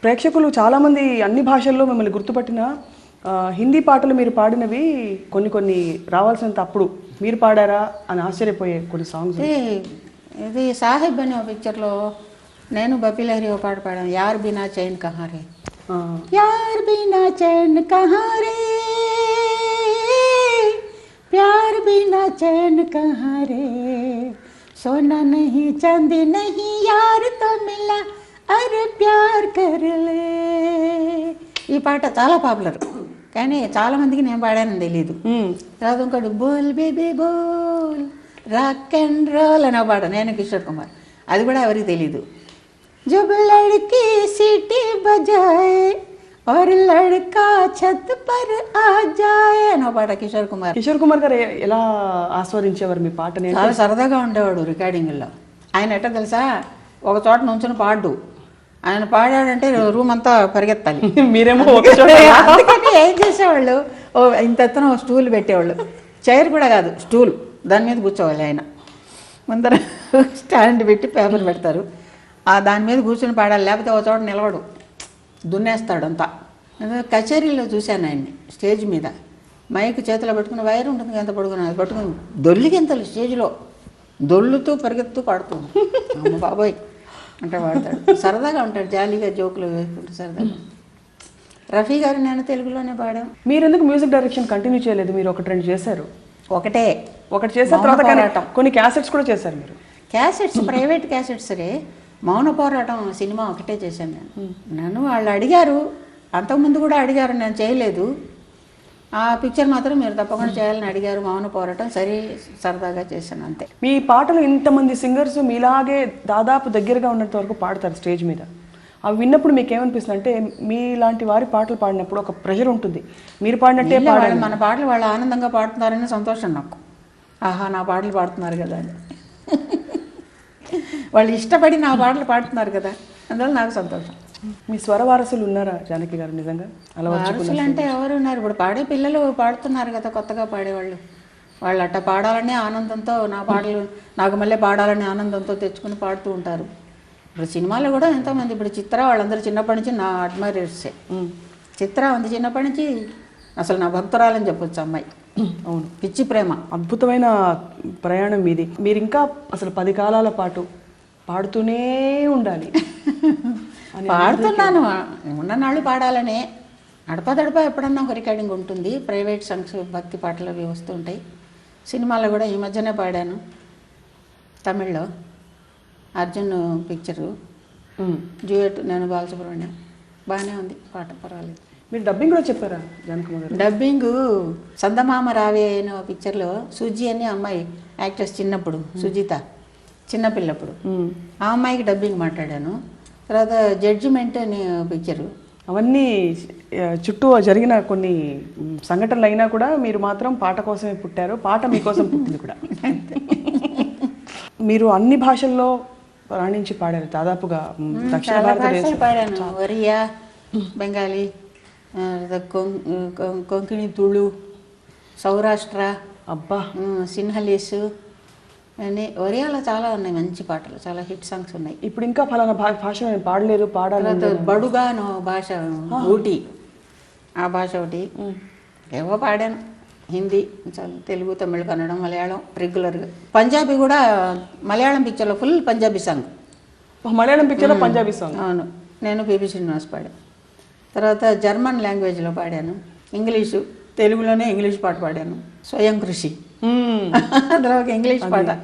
ప్రేక్షకులు చాలామంది అన్ని భాషల్లో మిమ్మల్ని గుర్తుపట్టిన హిందీ పాటలు మీరు పాడినవి కొన్ని రావాల్సినంత అప్పుడు మీరు పాడారా అని ఆశ్చర్యపోయే కొన్ని సాంగ్స్. ఇది సాహిబ్ అనే పిక్చర్లో నేను బపీలహరి ఒక పాట పాడాను, యార్ బినా చైన్ కహారే, యార్ బినా చైన్ కహారే, ప్యార్ బినా చైన్ కహారే, సోనా నహీ చాందీ నహీ యార్ తో మిలా అరే ప్యార్ కర్లే. ఈ పాట చాలా పాపులర్, కానీ చాలామందికి నేను పాడానని తెలీదు. తర్వాత ఇంకోటి Bol baby Bol rock and roll అనే పాట, నేను కిషోర్ కుమార్, అది కూడా ఎవరికి తెలీదు. జబ్ లడ్కీ సిటీ బజాయే और लड़का छत पर आ जाए అనే పాట కిషోర్ కుమార్. కిషోర్ కుమార్ గారు ఎలా ఆస్వాదించేవారు మీ పాటని? చాలా సరదాగా ఉండేవాడు రికార్డింగ్లో. ఆయన ఎట్టా తెలుసా, ఒక చోట నుంచుని పాడు, ఆయన పాడాడంటే రూమ్ అంతా పరిగెత్తాలి. మీరేమో అందుకని ఏం చేసేవాళ్ళు, ఇంత ఎత్తున స్టూల్ పెట్టేవాళ్ళు, చైర్ కూడా కాదు స్టూల్, దాని మీద కూర్చోవాలి. ఆయన ముందర స్టాండ్ పెట్టి పేపర్ పెడతారు, దాని మీద కూర్చొని పాడాలి, లేకపోతే ఒక చోట నిలవడు, దున్నేస్తాడు అంతా. కచేరీలో చూశాను ఆయన్ని స్టేజ్ మీద, మైక్ చేతిలో పెట్టుకుని, వైర్ ఉంటుంది ఎంత పడుకుని, అది పట్టుకుని దొల్లికింతలు స్టేజ్లో దొల్లుతూ పరిగెత్తూ పాడుతూ, అమ్మ బాబోయ్ అంటే పాడతాడు. సరదాగా ఉంటాడు, జాలీగా జోకులు వేసుకుంటూ సరదాగా. రఫీ గారు నేను తెలుగులోనే పాడాం. మీరు ఎందుకు మ్యూజిక్ డైరెక్షన్ కంటిన్యూ చేయలేదు? మీరు ఒకటి చేశారు, ఒకటి చేసిన తర్వాత కొన్ని క్యాసెట్స్ కూడా చేశారు మీరు. క్యాసెట్స్ ప్రైవేట్ క్యాసెట్స్ రే, మౌన పోరాటం సినిమా ఒకటే చేశాను నేను. నన్ను వాళ్ళు అడిగారు, అంతకుముందు కూడా అడిగారు, నేను చేయలేదు. ఆ పిక్చర్ మాత్రం మీరు తప్పకుండా చేయాలని అడిగారు, మౌన పోరాటం, సరే సరదాగా చేశాను అంతే. మీ పాటలు ఇంతమంది సింగర్స్ మీలాగే దాదాపు దగ్గరగా ఉన్నంత వరకు పాడతారు స్టేజ్ మీద. అవి విన్నప్పుడు మీకు ఏమనిపిస్తుంది అంటే, మీలాంటి వారి పాటలు పాడినప్పుడు ఒక ప్రెషర్ ఉంటుంది, మీరు పాడినట్టే పాడాలి, మన పాటలు వాళ్ళు ఆనందంగా పాడుతున్నారని సంతోషం నాకు. ఆహా, నా పాటలు పాడుతున్నారు కదా అని, వాళ్ళు ఇష్టపడి నా పాటలు పాడుతున్నారు కదా, అందువల్ల నాకు సంతోషం. మీ స్వర వారసులు ఉన్నారా జానకి గారు? నిజంగా అలా వారసులు అంటే ఎవరు ఉన్నారు? ఇప్పుడు పాడే పిల్లలు పాడుతున్నారు కదా, కొత్తగా పాడేవాళ్ళు, వాళ్ళు అట్ట పాడాలనే ఆనందంతో నా పాటలు నాకు మళ్ళీ పాడాలనే ఆనందంతో తెచ్చుకుని పాడుతూ ఉంటారు. ఇప్పుడు సినిమాలో కూడా ఎంతోమంది, ఇప్పుడు చిత్ర వాళ్ళందరూ చిన్నప్పటి నుంచి నా అడ్మైరర్సే. చిత్ర ఉంది చిన్నప్పటి నుంచి అసలు నా భక్తురాలని చెప్పొచ్చు అమ్మాయి. అవును, పిచ్చి ప్రేమ. అద్భుతమైన ప్రయాణం మీది. మీరు ఇంకా అసలు 10 కాలాల పాటు పాడుతూనే ఉండాలి. పాడుతున్నాను, ఉన్ననాళ్ళు పాడాలనే. అడపదడప ఎప్పుడన్నా ఒక రికార్డింగ్ ఉంటుంది, ప్రైవేట్ సాంగ్స్ భక్తి పాటలు అవి వస్తుంటాయి. సినిమాలో కూడా ఈ మధ్యనే పాడాను, తమిళ్లో అర్జున్ పిక్చరు డ్యూయట్, నేను బాలసుబ్రహ్మణ్యం, బాగానే ఉంది పాట, పర్వాలేదు. మీరు డబ్బింగ్ కూడా చెప్పారా జానకమ్మ గారు? డబ్బింగ్ సందమామ రావే అనే పిక్చర్లో సుజీ అని అమ్మాయి యాక్ట్రెస్, చిన్నప్పుడు సుజిత చిన్నపిల్లప్పుడు, ఆ అమ్మాయికి డబ్బింగ్ మాట్లాడాను. తర్వాత జడ్జిమెంట్ అనే పిక్చరు. అవన్నీ చుట్టూ జరిగిన కొన్ని సంఘటనలు అయినా కూడా మీరు మాత్రం పాట కోసమే పుట్టారు, పాట మీకోసం పుట్టింది కూడా. మీరు అన్ని భాషల్లో రాణించి పాడారు దాదాపుగా. దక్షిణ భారతదేశం పాడాను, ఒరియా, బెంగాలీ, కొంకణి, తుళు, సౌరాష్ట్ర, అబ్బా, సిన్హలీసు అని ఒరియాలో చాలా ఉన్నాయి మంచి పాటలు, చాలా హిట్ సాంగ్స్ ఉన్నాయి. ఇప్పుడు ఇంకా ఫలానా భాష నేను పాడలేదు, పాడాలి. బడుగాను భాష, ఊటీ, ఆ భాష ఒకటి ఏవో పాడాను. హిందీ, తెలుగు, తమిళ, కన్నడం, మలయాళం రెగ్యులర్గా. పంజాబీ కూడా మలయాళం పిక్చర్లో ఫుల్ పంజాబీ సాంగ్. మలయాళం పిక్చర్లో పంజాబీ సాంగ్? అవును, నేను పిబి శ్రీనివాస్ పాడాను. తర్వాత జర్మన్ లాంగ్వేజ్లో పాడాను, ఇంగ్లీషు, తెలుగులోనే ఇంగ్లీష్ పాట పాడాను, స్వయం కృషి, అందులో ఒక ఇంగ్లీష్ పాట.